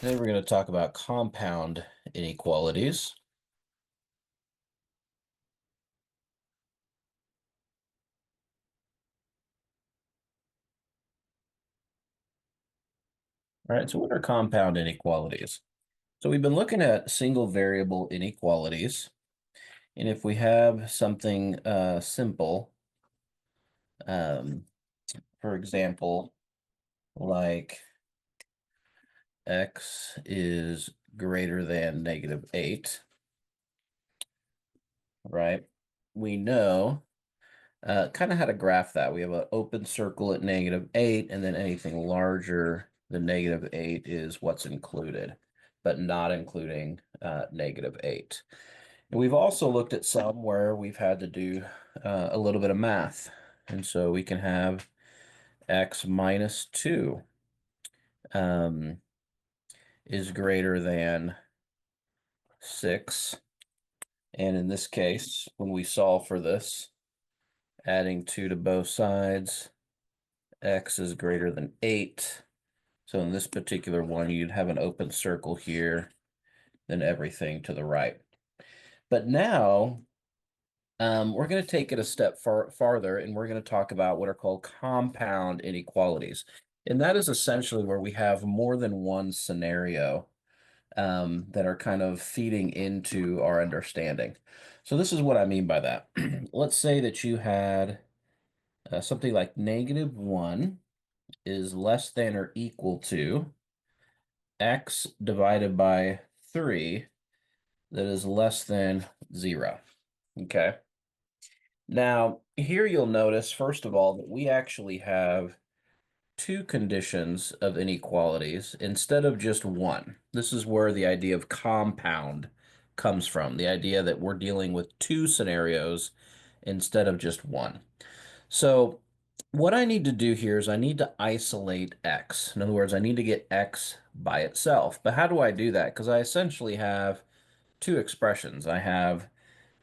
Today we're going to talk about compound inequalities. All right, so what are compound inequalities? So we've been looking at single variable inequalities, and if we have something simple, um, for example, like x is greater than -8, right? We know kind of how to graph that. We have an open circle at -8, and then anything larger than -8 is what's included, but not including -8. And we've also looked at some where we've had to do a little bit of math. And so we can have x minus 2 um, is greater than 6. And in this case, when we solve for this, adding 2 to both sides, x is greater than 8. So in this particular one, you'd have an open circle here, then everything to the right. But now we're going to take it a step farther, and we're going to talk about what are called compound inequalities. And that is essentially where we have more than one scenario that are kind of feeding into our understanding. So this is what I mean by that. Let's say that you had something like -1 is less than or equal to x divided by 3 that is less than 0. Okay. Now, here you'll notice, first of all, that we actually have two conditions of inequalities instead of just one. This is where the idea of compound comes from, the idea that we're dealing with two scenarios instead of just one. So what I need to do here is I need to isolate x. In other words, I need to get x by itself. But how do I do that? Because I essentially have two expressions. I have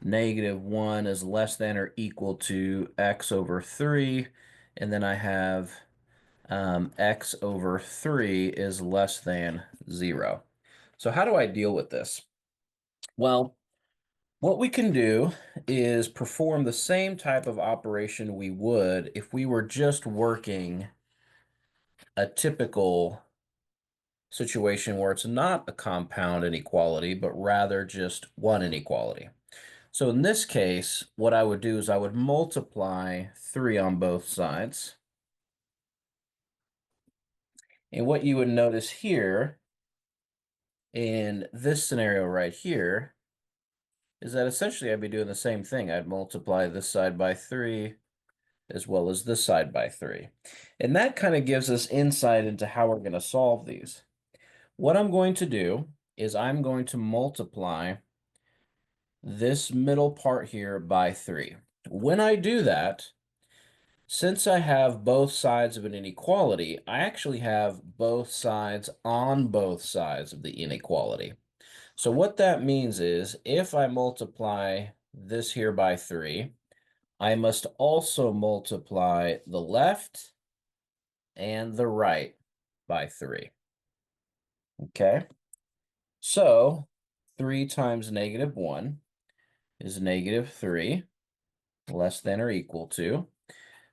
-1 is less than or equal to x over 3, and then I have x over 3 is less than 0. So how do I deal with this? Well, what we can do is perform the same type of operation we would if we were just working a typical situation where it's not a compound inequality, but rather just one inequality. So in this case, what I would do is I would multiply 3 on both sides. And what you would notice here in this scenario right here is that essentially I'd be doing the same thing. I'd multiply this side by 3 as well as this side by 3. And that kind of gives us insight into how we're going to solve these. What I'm going to do is I'm going to multiply this middle part here by 3. When I do that, since I have both sides of an inequality, I actually have both sides on both sides of the inequality. So what that means is if I multiply this here by 3, I must also multiply the left and the right by 3. Okay? So 3 times -1 is -3, less than or equal to.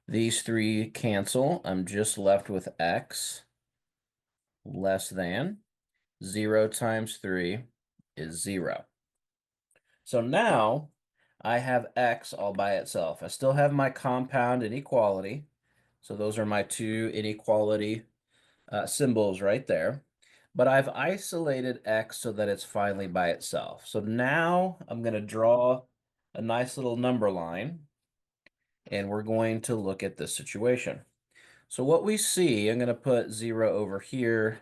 These 3 cancel. I'm just left with x less than 0 times 3 is 0. So now I have x all by itself. I still have my compound inequality. So those are my two inequality symbols right there. But I've isolated x so that it's finally by itself. So now I'm going to draw a nice little number line, and we're going to look at this situation. So what we see, I'm going to put 0 over here,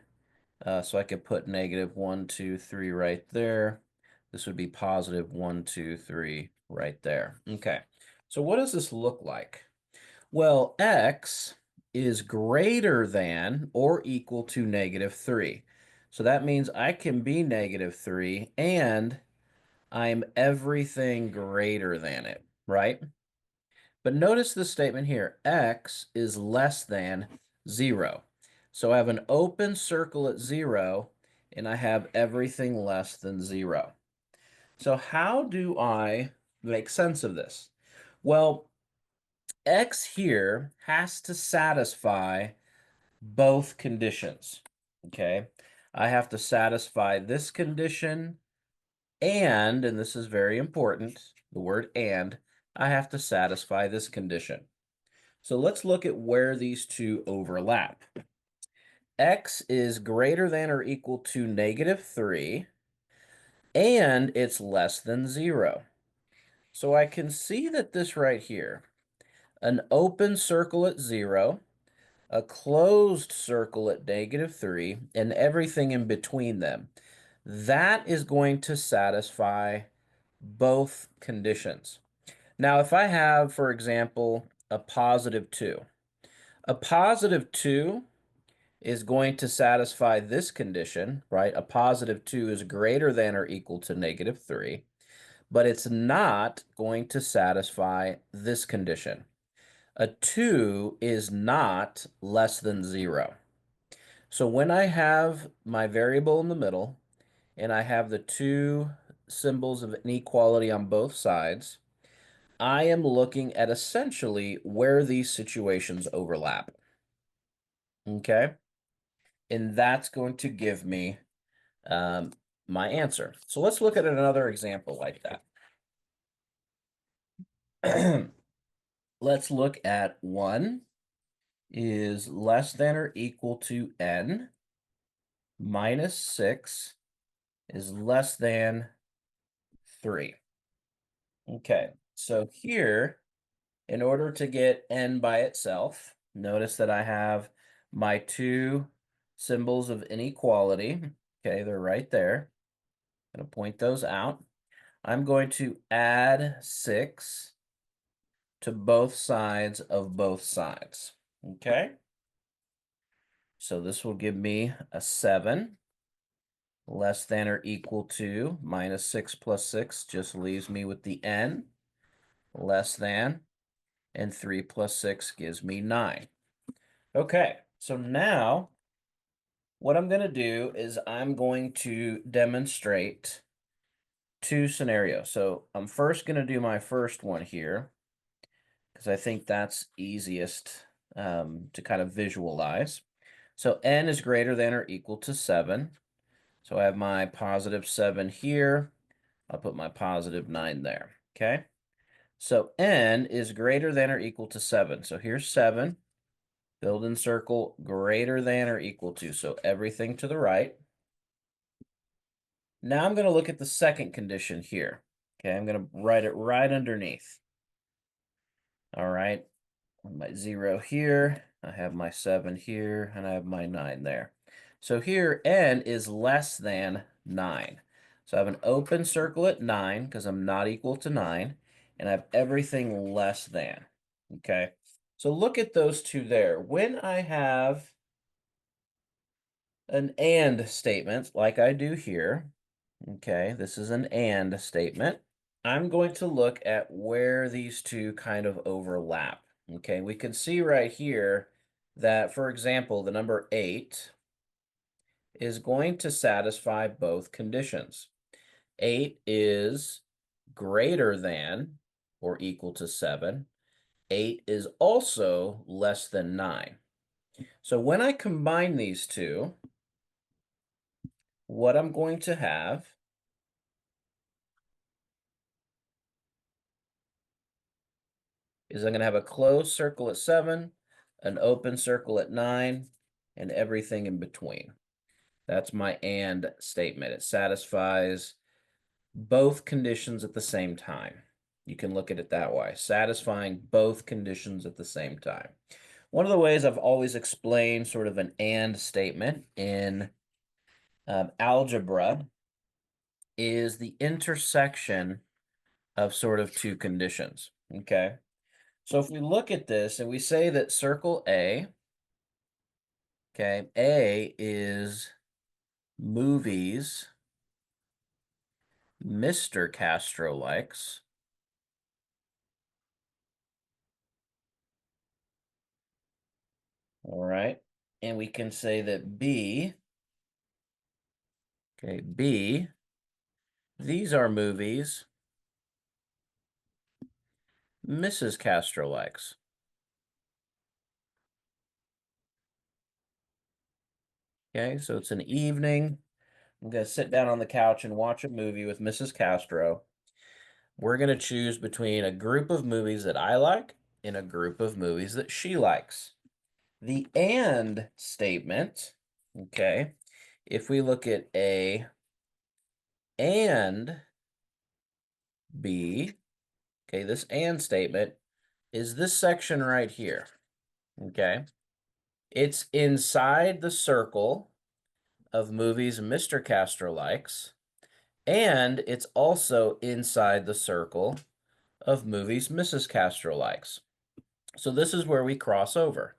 so I could put -1, 2, 3 right there. This would be +1, 2, 3 right there. Okay, so what does this look like? Well, x is greater than or equal to -3. So that means I can be -3 and I'm everything greater than it, right? But notice the statement here, x is less than 0. So I have an open circle at 0, and I have everything less than 0. So how do I make sense of this? Well, x here has to satisfy both conditions. Okay, I have to satisfy this condition, and this is very important, the word and, I have to satisfy this condition. So let's look at where these two overlap. X is greater than or equal to -3, and it's less than 0. So I can see that this right here, an open circle at 0, a closed circle at -3, and everything in between them, that is going to satisfy both conditions. Now, if I have, for example, a +2, a +2 is going to satisfy this condition, right? A +2 is greater than or equal to -3, but it's not going to satisfy this condition. A 2 is not less than 0. So when I have my variable in the middle and I have the two symbols of inequality on both sides, I am looking at essentially where these situations overlap. Okay? And that's going to give me my answer. So let's look at another example like that. Let's look at 1 is less than or equal to n minus 6 is less than 3. Okay, so here, in order to get n by itself, notice that I have my two symbols of inequality. Okay, they're right there. I'm going to point those out. I'm going to add 6 to both sides of both sides. Okay, so this will give me a 7 less than or equal to minus 6 plus 6 just leaves me with the n less than, and 3 plus 6 gives me 9. Okay, so now what I'm going to do is I'm going to demonstrate two scenarios. So I'm first going to do my first one here because I think that's easiest to kind of visualize. So n is greater than or equal to 7. So I have my +7 here. I'll put my +9 there. Okay. So n is greater than or equal to 7. So here's 7. Build in circle greater than or equal to. So everything to the right. Now I'm going to look at the second condition here. Okay, I'm going to write it right underneath. All right. My 0 here, I have my 7 here, and I have my 9 there. So here, n is less than 9. So I have an open circle at 9 because I'm not equal to 9, and I have everything less than. Okay, so look at those two there. When I have an and statement like I do here, okay, this is an and statement, I'm going to look at where these two kind of overlap. Okay, we can see right here that, for example, the number 8 is going to satisfy both conditions. 8 is greater than or equal to 7. 8 is also less than 9. So when I combine these two, what I'm going to have is I'm going to have a closed circle at 7, an open circle at 9, and everything in between. That's my and statement. It satisfies both conditions at the same time. You can look at it that way, satisfying both conditions at the same time. One of the ways I've always explained sort of an and statement in algebra is the intersection of sort of two conditions, okay? So if we look at this and we say that circle A, okay, A is movies Mr. Castro likes. All right. And we can say that B Okay, B, these are movies Mrs. Castro likes. Okay, so it's an evening. I'm going to sit down on the couch and watch a movie with Mrs. Castro. We're going to choose between a group of movies that I like and a group of movies that she likes. The and statement, okay, if we look at A and B, okay, this and statement is this section right here, okay? It's inside the circle of movies Mr. Castro likes, and it's also inside the circle of movies Mrs. Castro likes. So this is where we cross over.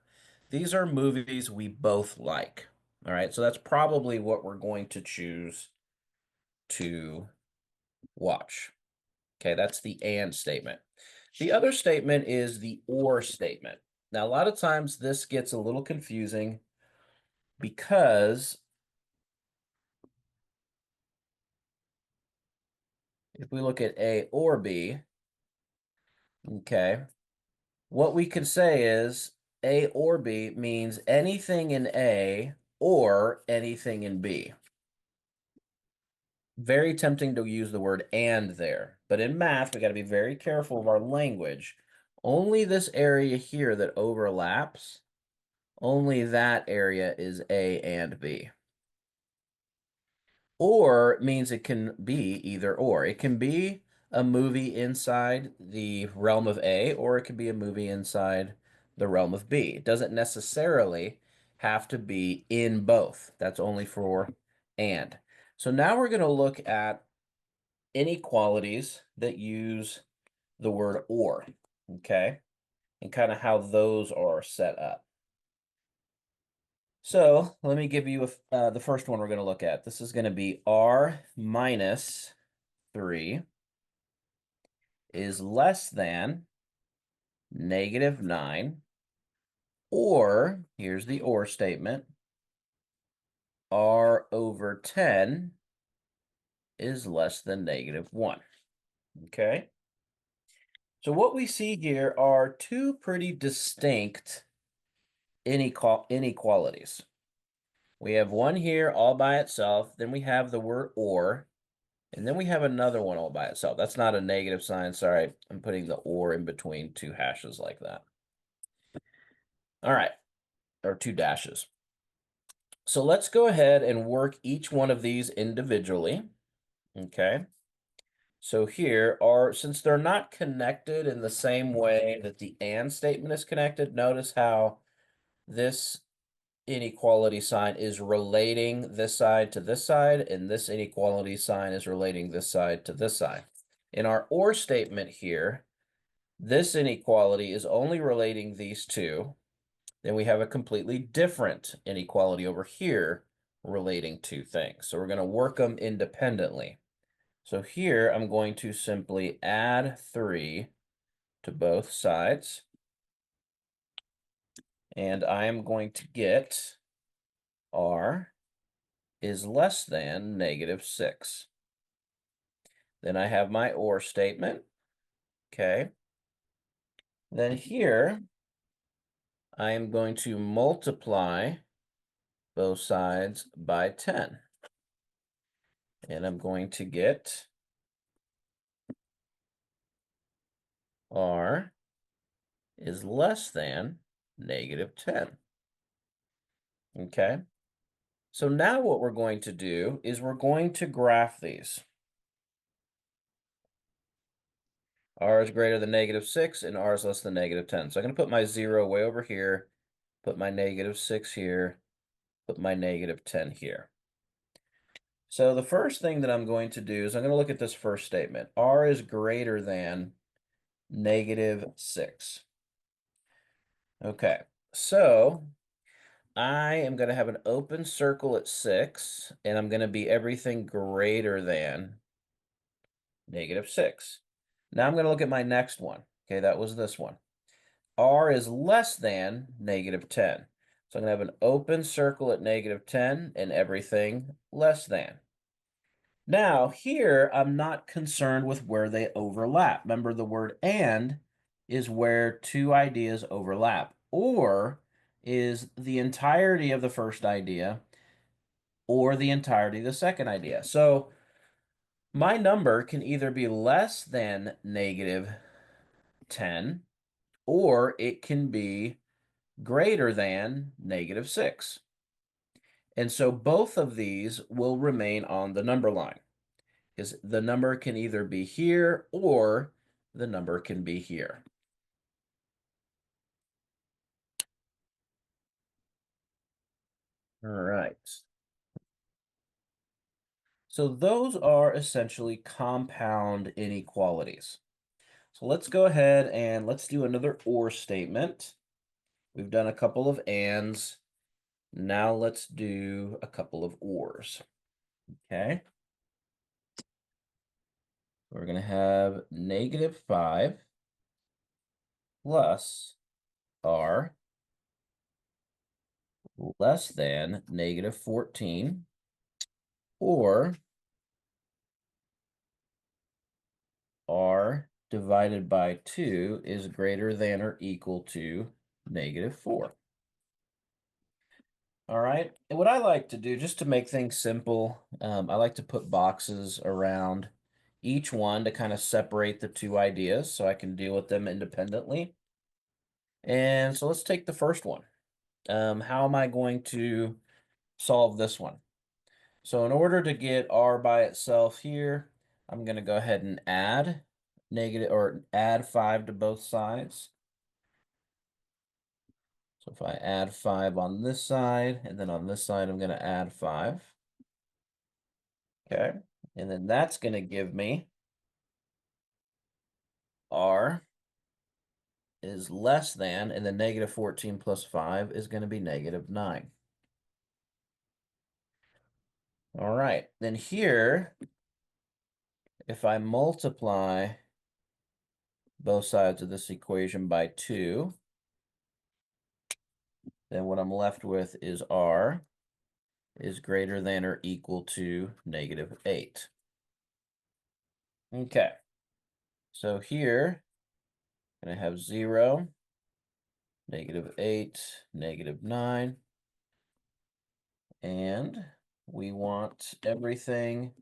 These are movies we both like. All right, so that's probably what we're going to choose to watch. Okay, that's the and statement. The other statement is the or statement. Now, a lot of times this gets a little confusing because if we look at A or B, okay, what we can say is A or B means anything in A or anything in B. Very tempting to use the word and there, but in math, we got to be very careful of our language. Only this area here that overlaps, only that area is A and B. Or means it can be either or. It can be a movie inside the realm of A, or it can be a movie inside the realm of B. It doesn't necessarily have to be in both. That's only for and. So now we're going to look at inequalities that use the word or, okay? And kind of how those are set up. So let me give you the first one we're going to look at. This is going to be r minus 3 is less than -9, or, here's the or statement, r over 10 is less than -1. Okay? So what we see here are two pretty distinct inequalities. We have one here all by itself, then we have the word or, and then we have another one all by itself. That's not a negative sign, sorry. I'm putting the or in between two hashes like that. All right, or two dashes. So let's go ahead and work each one of these individually, okay? So here are, since they're not connected in the same way that the and statement is connected, notice how this inequality sign is relating this side to this side, and this inequality sign is relating this side to this side. In our or statement here, this inequality is only relating these two. Then we have a completely different inequality over here relating two things. So we're going to work them independently. So here I'm going to simply add 3 to both sides. And I am going to get r is less than -6. Then I have my or statement. Okay. Then here, I am going to multiply both sides by 10. And I'm going to get r is less than -10. Okay. So now what we're going to do is we're going to graph these. R is greater than -6 and r is less than -10. So I'm going to put my 0 way over here, put my -6 here, put my -10 here. So the first thing that I'm going to do is I'm going to look at this first statement. R is greater than -6. Okay, so I am going to have an open circle at 6, and I'm going to be everything greater than -6. Now I'm going to look at my next one. Okay, that was this one. R is less than -10. So I'm going to have an open circle at -10 and everything less than. Now, here, I'm not concerned with where they overlap. Remember, the word and is where two ideas overlap, or is the entirety of the first idea or the entirety of the second idea. So my number can either be less than -10, or it can be greater than -6. And so both of these will remain on the number line, because the number can either be here or the number can be here. All right. So those are essentially compound inequalities. So let's go ahead and let's do another or statement. We've done a couple of ands. Now let's do a couple of ors. Okay. We're going to have -5 plus r less than -14, or r divided by 2 is greater than or equal to -4. All right. And what I like to do, just to make things simple, I like to put boxes around each one to kind of separate the two ideas so I can deal with them independently. And so let's take the first one. How am I going to solve this one? So in order to get r by itself here, I'm going to go ahead and add 5 to both sides. So if I add 5 on this side, and then on this side, I'm going to add 5. Okay. And then that's going to give me r is less than, and then -14 plus 5 is going to be -9. All right. Then here, if I multiply both sides of this equation by 2, then what I'm left with is r is greater than or equal to -8. Okay. So here, I'm going to have 0, -8, -9. And we want everything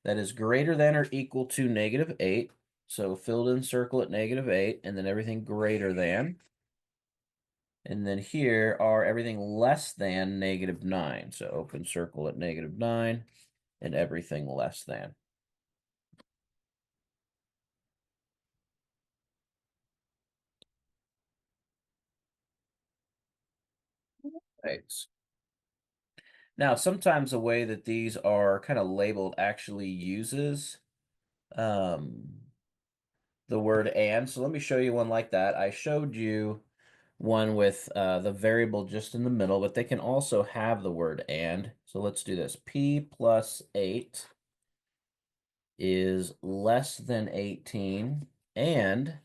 that is greater than or equal to -8. So filled in circle at -8, and then everything greater than. And then here are everything less than -9. So open circle at -9 and everything less than. Right. Now, sometimes the way that these are kind of labeled actually uses the word and. So let me show you one like that. I showed you one with the variable just in the middle, but they can also have the word and. So let's do this. P plus 8 is less than 18, and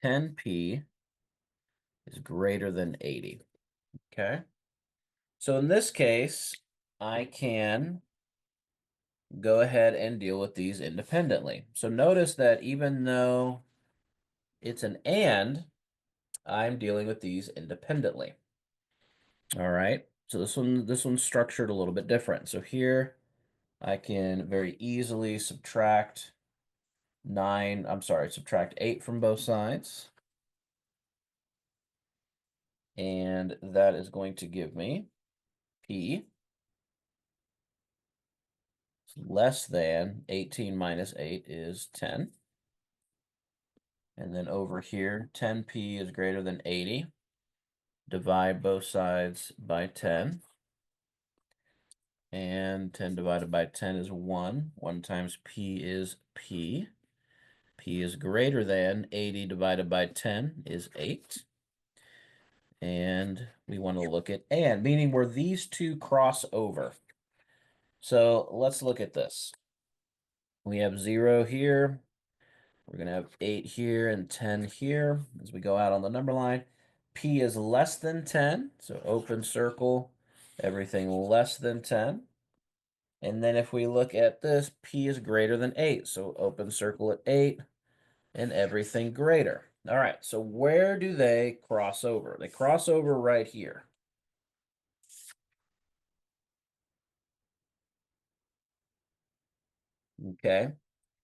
10p is greater than 80. Okay. So in this case, I can go ahead and deal with these independently. So notice that even though it's an and, I'm dealing with these independently. All right. So this one's structured a little bit different. So here I can very easily subtract 8 from both sides. And that is going to give me P less than 18 minus 8 is 10. And then over here, 10p is greater than 80. Divide both sides by 10. And 10 divided by 10 is 1. 1 times p is p. P is greater than 80 divided by 10 is 8. And we want to look at and, meaning where these two cross over. So let's look at this. We have 0 here. We're going to have 8 here and 10 here as we go out on the number line. P is less than 10, so open circle everything less than 10. And then if we look at this, P is greater than 8. So open circle at 8 and everything greater. All right, so where do they cross over? They cross over right here. Okay.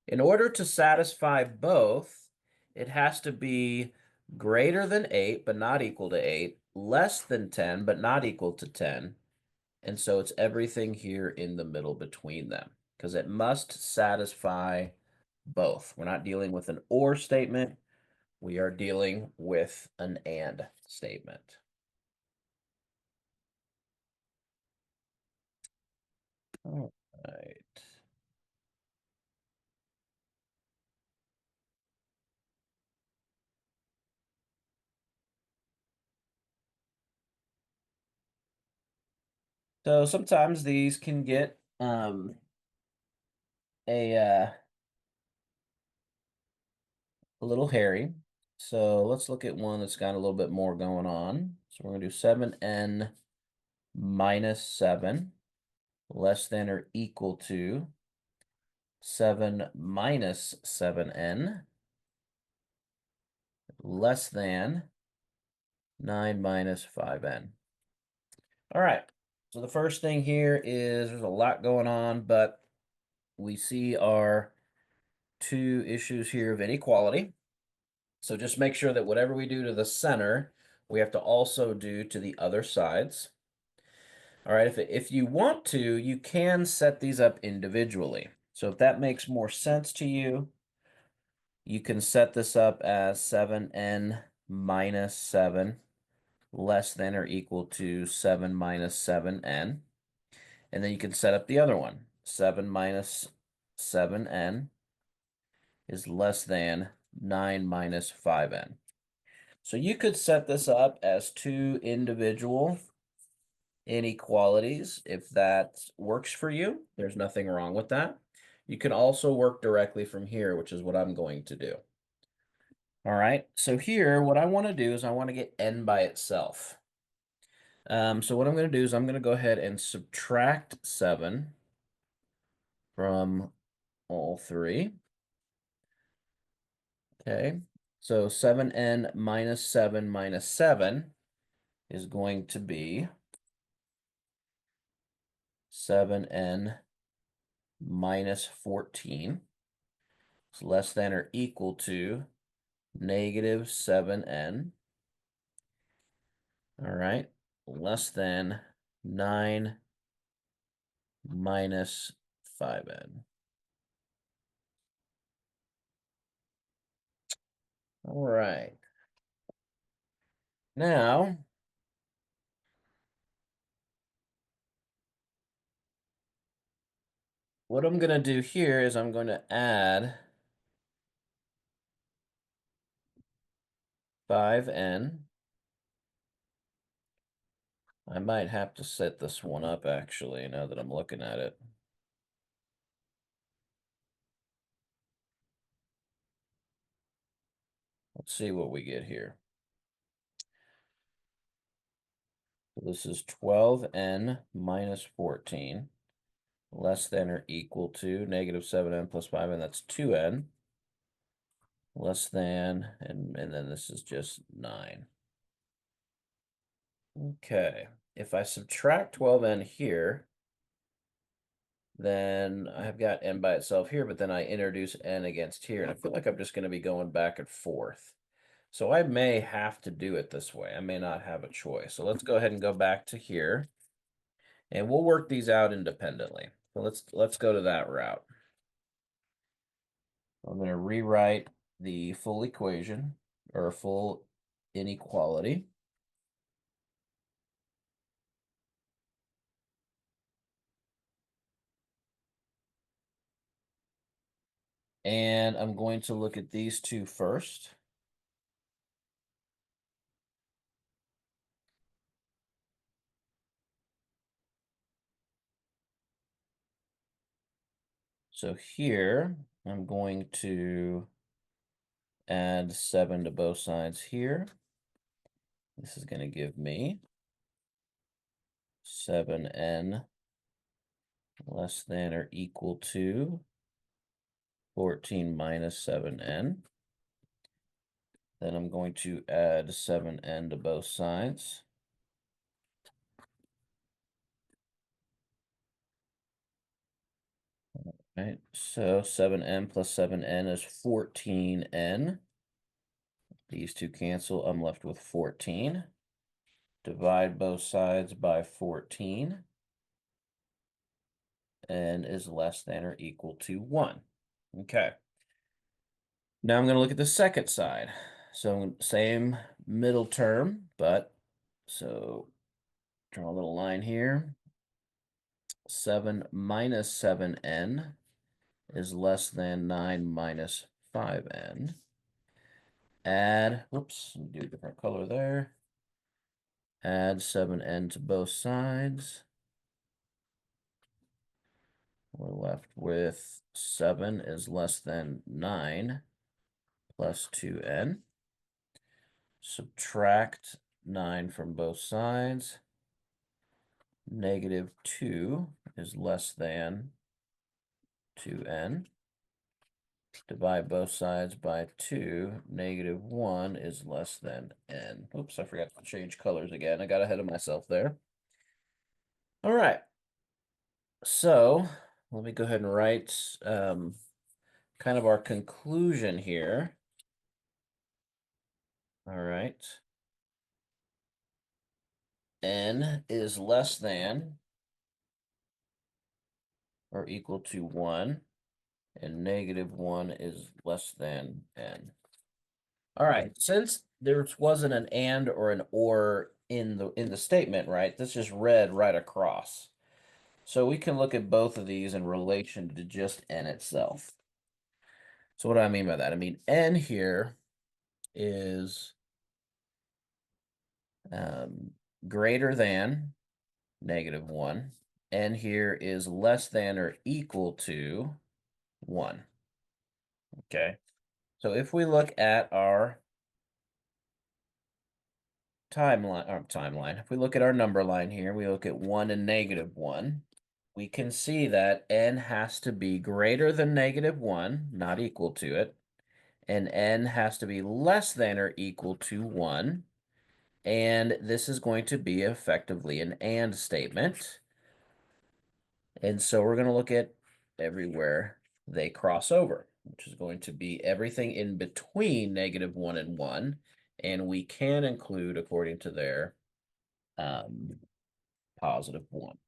In order to satisfy both, it has to be greater than 8, but not equal to 8, less than 10, but not equal to 10. And so it's everything here in the middle between them, because it must satisfy both. We're not dealing with an or statement. We are dealing with an and statement. All right. So sometimes these can get a a little hairy. So let's look at one that's got a little bit more going on. So we're going to do 7n minus 7 less than or equal to 7 minus 7n less than 9 minus 5n. All right. So the first thing here is there's a lot going on, but we see our two issues here of inequality. So just make sure that whatever we do to the center, we have to also do to the other sides. All right, if you want to, you can set these up individually. So if that makes more sense to you, you can set this up as 7n minus 7 less than or equal to 7 minus 7n. And then you can set up the other one. 7 minus 7n is less than 9 minus 5n. So you could set this up as two individual inequalities if that works for you. There's nothing wrong with that. You can also work directly from here, which is what I'm going to do. All right, so here, what I want to do is I want to get n by itself. So what I'm going to do is I'm going to go ahead and subtract 7 from all three. Okay, so 7n minus 7 minus 7 is going to be 7n minus 14. It's less than or equal to negative 7n. All right, less than 9 minus 5n. All right. Now, what I'm going to do here is I'm going to add 5n. I might have to set this one up actually, now that I'm looking at it. Let's see what we get here. This is 12n minus 14 less than or equal to negative 7n plus 5n. That's 2n less than, and then this is just 9. Okay, if I subtract 12n here, then I've got n by itself here, but then I introduce n against here, and I feel like I'm just going to be going back and forth. So I may have to do it this way. I may not have a choice. So let's go ahead and go back to here, and we'll work these out independently. So let's go to that route. I'm going to rewrite the full equation, or a full inequality. And I'm going to look at these two first. So here, I'm going to add 7 to both sides here. This is going to give me 7n less than or equal to 14 minus 7n. Then I'm going to add 7n to both sides. Right, so 7n plus 7n is 14n. These two cancel, I'm left with 14. Divide both sides by 14. N is less than or equal to 1. Okay. Now I'm going to look at the second side. So same middle term, but so draw a little line here. 7 minus 7n is less than 9 minus 5n. Add, whoops, let me do a different color there. Add 7n to both sides. We're left with 7 is less than 9 plus 2n. Subtract 9 from both sides. Negative 2 is less than 2n. Divide both sides by 2. Negative 1 is less than n. Oops, I forgot to change colors again. I got ahead of myself there. All right. So let me go ahead and write kind of our conclusion here. All right. N is less than or equal to 1, and negative 1 is less than n. All right, since there wasn't an and or an or in the statement, right? This just read right across. So we can look at both of these in relation to just n itself. So what do I mean by that? I mean n here is greater than negative 1. N here is less than or equal to 1. Okay. So if we look at our timeline, if we look at our number line here, we look at 1 and negative 1, we can see that n has to be greater than negative 1, not equal to it, and n has to be less than or equal to 1, and this is going to be effectively an and statement. And so we're going to look at everywhere they cross over, which is going to be everything in between negative 1 and 1. And we can include, according to their positive 1.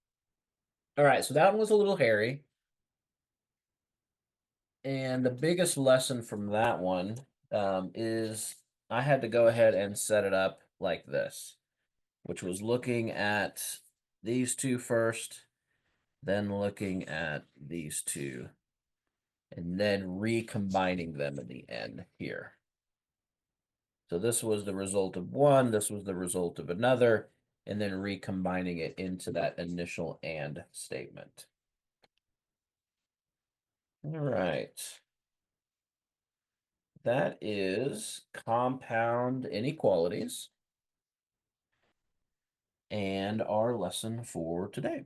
All right, so that one was a little hairy. And the biggest lesson from that one is I had to go ahead and set it up like this, which was looking at these two first, then looking at these two, and then recombining them in the end here. So this was the result of one, this was the result of another, and then recombining it into that initial and statement. All right. That is compound inequalities and our lesson for today.